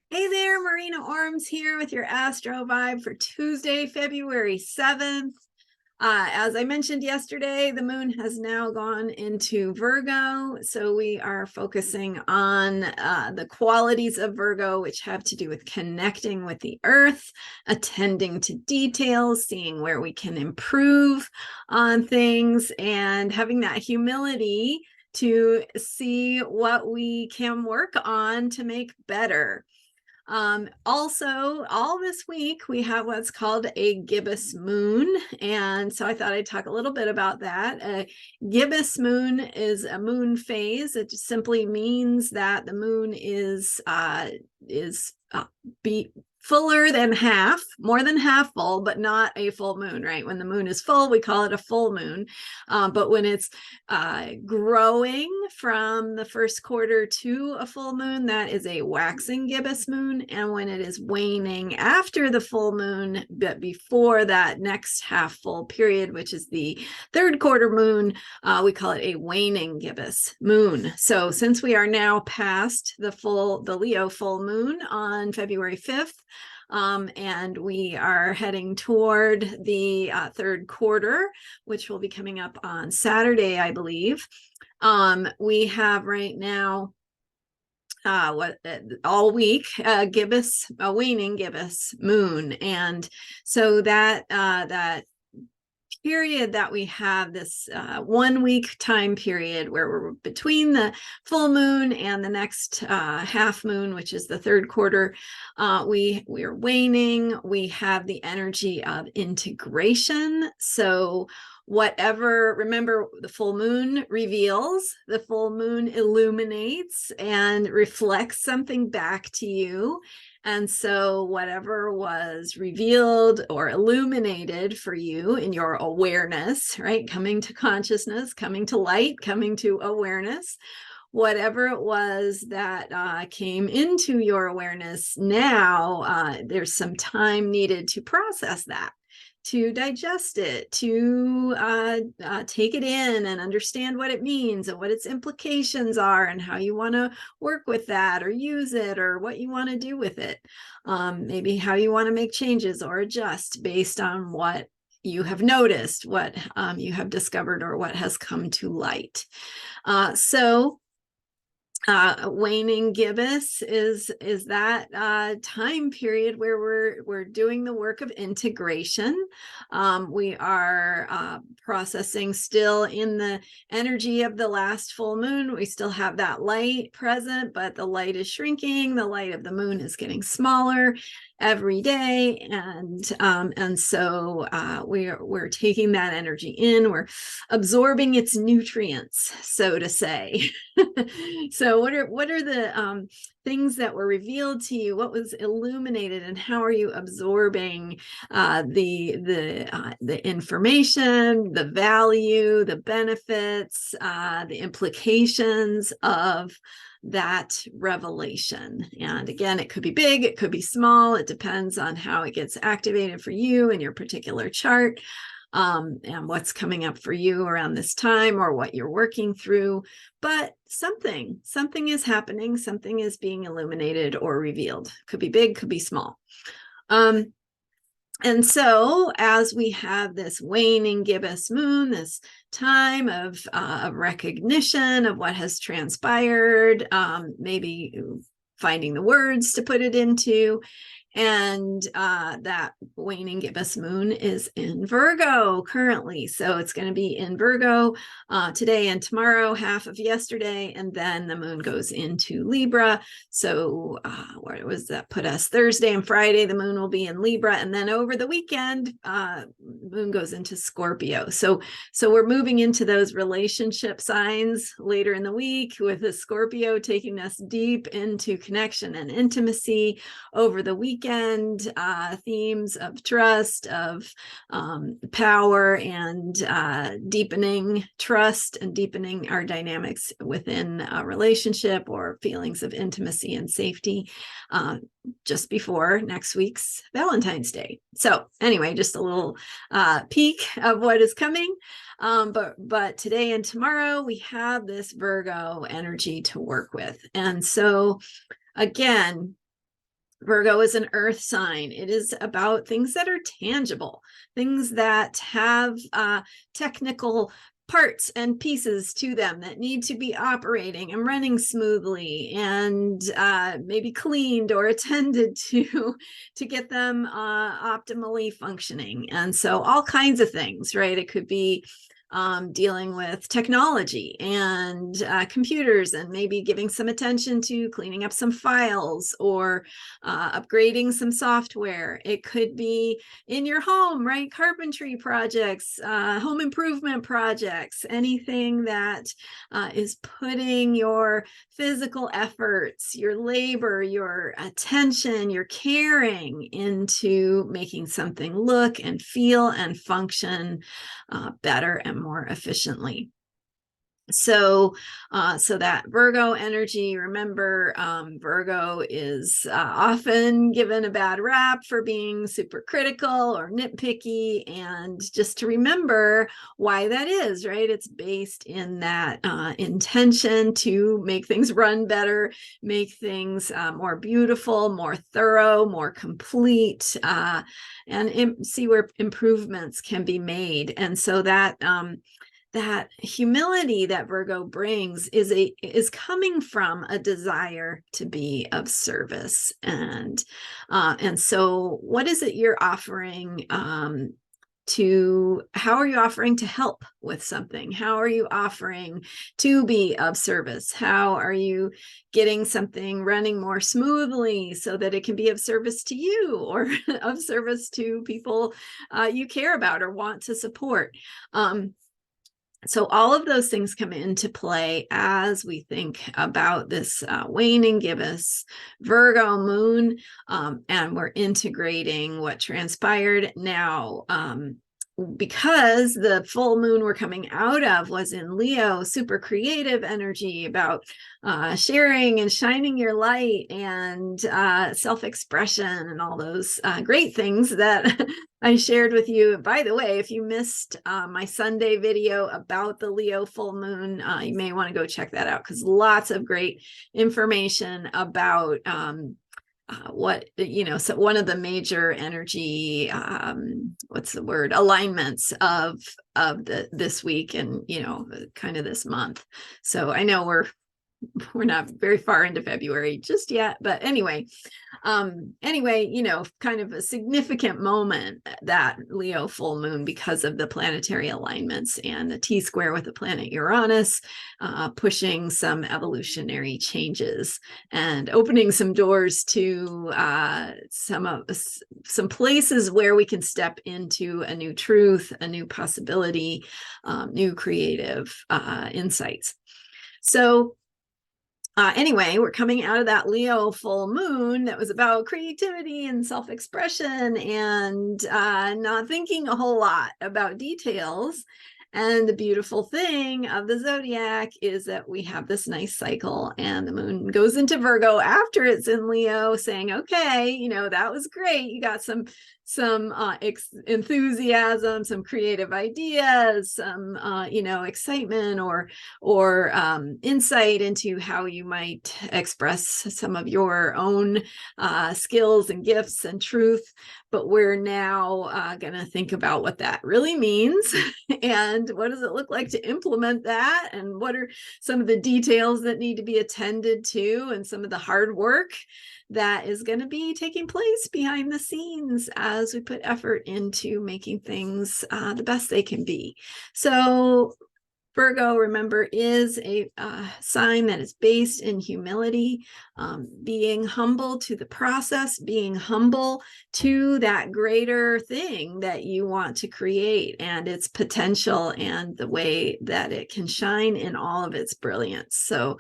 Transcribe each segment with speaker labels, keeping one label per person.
Speaker 1: Hey there, Marina Ormes here with your Astro vibe for Tuesday, February 7th. As I mentioned yesterday, the moon has now gone into Virgo. So we are focusing on the qualities of Virgo, which have to do with connecting with the earth, attending to details, seeing where we can improve on things, and having that humility to see what we can work on to make better. Also, all this week, we have what's called a gibbous moon. And so I thought I'd talk a little bit about that. A gibbous moon is a moon phase. It just simply means that the moon is be fuller than half, more than half full, but not a full moon, right? When the moon is full, we call it a full moon. But when it's growing from the first quarter to a full moon, that is a waxing gibbous moon. And when it is waning after the full moon, but before that next half full period, which is the third quarter moon, we call it a waning gibbous moon. So since we are now past the Leo full moon on February 5th, and we are heading toward the third quarter, which will be coming up on Saturday, I believe. We have right now all week a waning gibbous moon, and so that period that we have, this 1 week time period where we're between the full moon and the next half moon, which is the third quarter, we are waning. We have the energy of integration. So remember, the full moon reveals, the full moon illuminates and reflects something back to you. And so whatever was revealed or illuminated for you in your awareness, right? Coming to consciousness, coming to light, coming to awareness, whatever it was that came into your awareness now, there's some time needed to process that, to digest it, to take it in and understand what it means and what its implications are and how you want to work with that or use it or what you want to do with it. Maybe how you want to make changes or adjust based on what you have noticed, what you have discovered, or what has come to light. Waning gibbous is that time period where we're doing the work of integration. We are processing still in the energy of the last full moon. We still have that light present, but the light is shrinking. The light of the moon is getting smaller every day, and so we're taking that energy in. We're absorbing its nutrients, so to say. So what are the things that were revealed to you? What was illuminated, and how are you absorbing the information, the value, the benefits, the implications of that revelation? And again, it could be big, it could be small. It depends on how it gets activated for you in your particular chart. And what's coming up for you around this time, or what you're working through. But something is happening, something is being illuminated or revealed. Could be big, could be small. And so as we have this waning gibbous moon, this time of recognition of what has transpired, maybe finding the words to put it into, and that waning gibbous moon is in Virgo currently. So it's going to be in Virgo today and tomorrow, half of yesterday, and then the moon goes into Libra. So where was that put us? Thursday and Friday, the moon will be in Libra. And then over the weekend, moon goes into Scorpio. So we're moving into those relationship signs later in the week, with the Scorpio taking us deep into connection and intimacy over the weekend. Themes of trust, of power, and deepening trust and deepening our dynamics within a relationship, or feelings of intimacy and safety, just before next week's Valentine's Day. So anyway, just a little peek of what is coming. But today and tomorrow we have this Virgo energy to work with. And so again, Virgo is an earth sign. It is about things that are tangible, things that have technical parts and pieces to them that need to be operating and running smoothly, and maybe cleaned or attended to get them optimally functioning. And so all kinds of things, right? It could be dealing with technology and computers, and maybe giving some attention to cleaning up some files or upgrading some software. It could be in your home, right? Carpentry projects, home improvement projects, anything that is putting your physical efforts, your labor, your attention, your caring into making something look and feel and function better and more efficiently. So that Virgo energy, remember, Virgo is often given a bad rap for being super critical or nitpicky, and just to remember why that is, right? It's based in that intention to make things run better, make things more beautiful, more thorough, more complete, and see where improvements can be made. And so that that humility that Virgo brings is coming from a desire to be of service. And so what is it you're offering how are you offering to help with something? How are you offering to be of service? How are you getting something running more smoothly so that it can be of service to you, or of service to people you care about or want to support? So all of those things come into play as we think about this waning gibbous Virgo moon, and we're integrating what transpired now. Because the full moon we're coming out of was in Leo, super creative energy about sharing and shining your light and self-expression and all those great things that I shared with you. By the way, if you missed my Sunday video about the Leo full moon, you may want to go check that out, because lots of great information about so one of the major energy alignments of this week, and kind of this month. So I know we're not very far into February just yet, but anyway, kind of a significant moment, that Leo full moon, because of the planetary alignments and the T-square with the planet Uranus, pushing some evolutionary changes and opening some doors to some places where we can step into a new truth, a new possibility, new creative insights. So anyway, we're coming out of that Leo full moon that was about creativity and self-expression, and not thinking a whole lot about details. And the beautiful thing of the zodiac is that we have this nice cycle, and the moon goes into Virgo after it's in Leo, saying, okay, that was great. You got some enthusiasm, some creative ideas, some excitement or insight into how you might express some of your own skills and gifts and truth. But we're now going to think about what that really means and what does it look like to implement that, and what are some of the details that need to be attended to, and some of the hard work that is going to be taking place behind the scenes as we put effort into making things the best they can be. So Virgo, remember, is a sign that is based in humility, being humble to the process, being humble to that greater thing that you want to create and its potential and the way that it can shine in all of its brilliance. So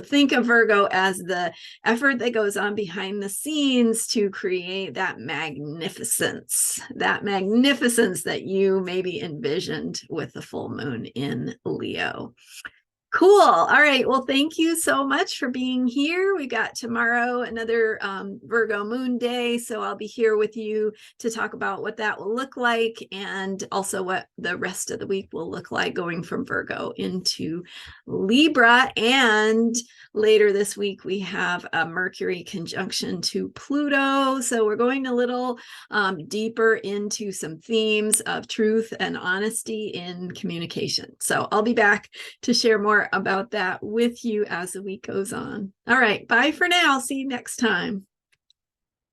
Speaker 1: think of Virgo as the effort that goes on behind the scenes to create that magnificence that you maybe envisioned with the full moon in Leo. Cool. All right. Well, thank you so much for being here. We got tomorrow another Virgo moon day. So I'll be here with you to talk about what that will look like and also what the rest of the week will look like going from Virgo into Libra. And later this week, we have a Mercury conjunction to Pluto. So we're going a little deeper into some themes of truth and honesty in communication. So I'll be back to share more about that with you as the week goes on. All right, bye for now. See you next time.